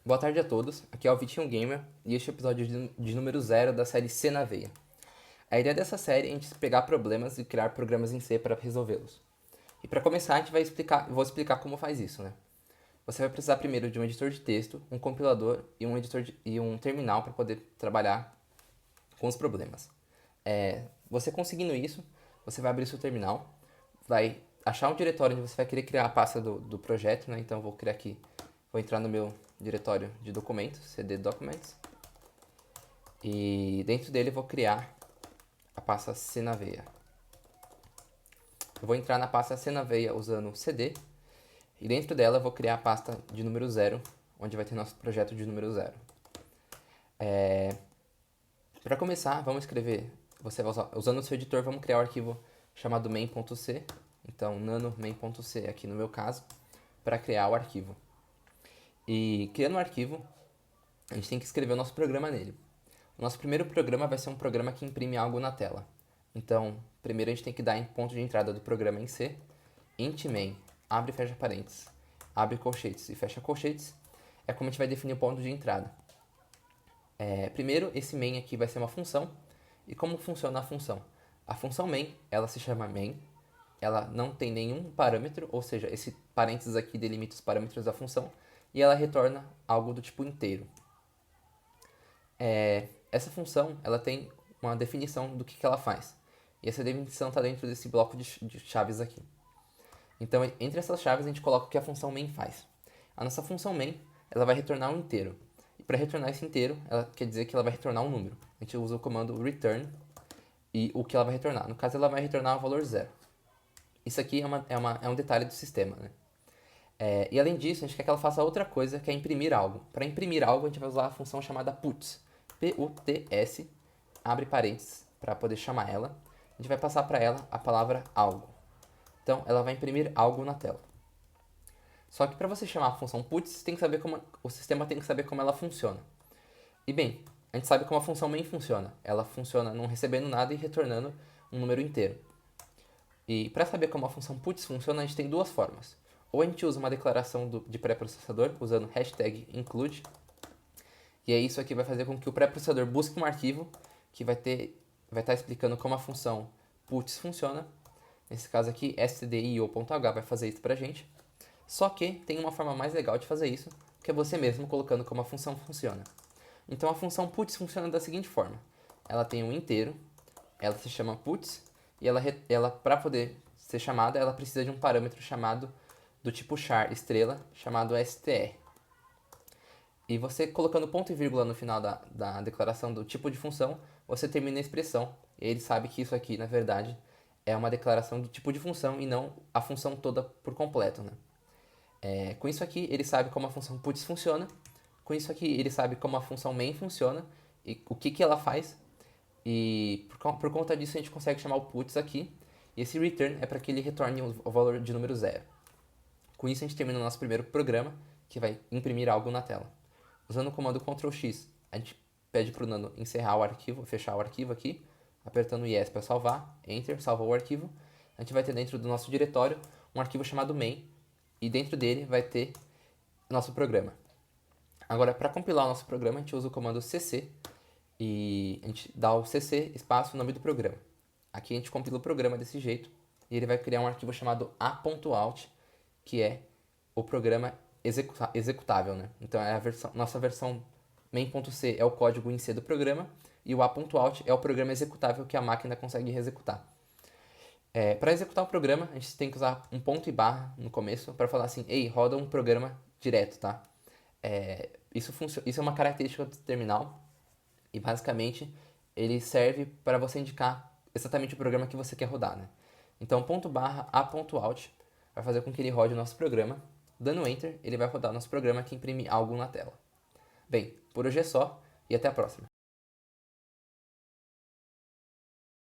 Boa tarde a todos, aqui é o Vitinho Gamer e este é o episódio de número 0 da série C na Veia. A ideia dessa série é a gente pegar problemas e criar programas em C para resolvê-los. E para começar, eu vou explicar como faz isso, né? Você vai precisar primeiro de um editor de texto, um compilador e um terminal para poder trabalhar com os problemas. Você conseguindo isso, você vai abrir seu terminal, vai achar um diretório onde você vai querer criar a pasta do projeto, né? Então eu vou criar aqui, vou entrar no meu diretório de documentos, cd documents, e dentro dele eu vou criar a pasta C na veia. Eu vou entrar na pasta C na veia usando cd, e dentro dela eu vou criar a pasta de número 0, onde vai ter nosso projeto de número 0. Para começar, vamos escrever, usando o seu editor, vamos criar um arquivo chamado main.c, então nano main.c aqui no meu caso, para criar o arquivo. E criando o arquivo, a gente tem que escrever o nosso programa nele. O nosso primeiro programa vai ser um programa que imprime algo na tela. Então, primeiro a gente tem que dar em ponto de entrada do programa em C, int main, abre e fecha parênteses, abre colchetes e fecha colchetes, é como a gente vai definir o ponto de entrada. Primeiro, esse main aqui vai ser uma função, e como funciona a função? A função main, ela se chama main, ela não tem nenhum parâmetro, ou seja, esse parênteses aqui delimita os parâmetros da função, e ela retorna algo do tipo inteiro. Essa função ela tem uma definição do que ela faz. E essa definição está dentro desse bloco de chaves aqui. Então, entre essas chaves, a gente coloca o que a função main faz. A nossa função main ela vai retornar um inteiro. E para retornar esse inteiro, ela quer dizer que ela vai retornar um número. A gente usa o comando return e o que ela vai retornar. No caso, ela vai retornar o valor 0. Isso aqui é um detalhe do sistema, né? E além disso, a gente quer que ela faça outra coisa, que é imprimir algo. Para imprimir algo, a gente vai usar a função chamada puts. P-U-T-S, abre parênteses para poder chamar ela. A gente vai passar para ela a palavra algo. Então, ela vai imprimir algo na tela. Só que para você chamar a função puts, o sistema tem que saber como ela funciona. E bem, a gente sabe como a função main funciona. Ela funciona não recebendo nada e retornando um número inteiro. E para saber como a função puts funciona, a gente tem duas formas. Ou a gente usa uma declaração de pré-processador usando hashtag include, e aí isso aqui vai fazer com que o pré-processador busque um arquivo que vai estar explicando como a função puts funciona. Nesse caso aqui, stdio.h vai fazer isso pra gente. Só que tem uma forma mais legal de fazer isso, que é você mesmo colocando como a função funciona. Então a função puts funciona da seguinte forma. Ela tem um inteiro, ela se chama puts, e ela para poder ser chamada, ela precisa de um parâmetro chamado do tipo char estrela, chamado str. E você colocando ponto e vírgula no final da declaração do tipo de função, você termina a expressão. E ele sabe que isso aqui, na verdade, é uma declaração do tipo de função e não a função toda por completo, né? Com isso aqui, ele sabe como a função puts funciona. Com isso aqui, ele sabe como a função main funciona e o que ela faz. E por conta disso, a gente consegue chamar o puts aqui. E esse return é para que ele retorne o valor de número 0. Com isso, a gente termina o nosso primeiro programa, que vai imprimir algo na tela. Usando o comando Ctrl X, a gente pede para o Nano encerrar o arquivo, fechar o arquivo aqui, apertando Yes para salvar, Enter, salvou o arquivo. A gente vai ter dentro do nosso diretório um arquivo chamado main, e dentro dele vai ter nosso programa. Agora, para compilar o nosso programa, a gente usa o comando cc, e a gente dá o cc espaço o nome do programa. Aqui a gente compila o programa desse jeito, e ele vai criar um arquivo chamado a.out, que é o programa executável, né? Então nossa versão main.c é o código em C do programa e o a.out é o programa executável que a máquina consegue executar. Para executar o programa, a gente tem que usar um ponto e barra no começo para falar assim, ei, roda um programa direto, tá? Isso é uma característica do terminal e basicamente ele serve para você indicar exatamente o programa que você quer rodar, né? Então, ponto barra a.out vai fazer com que ele rode o nosso programa. Dando Enter, ele vai rodar o nosso programa que imprime algo na tela. Bem, por hoje é só e até a próxima.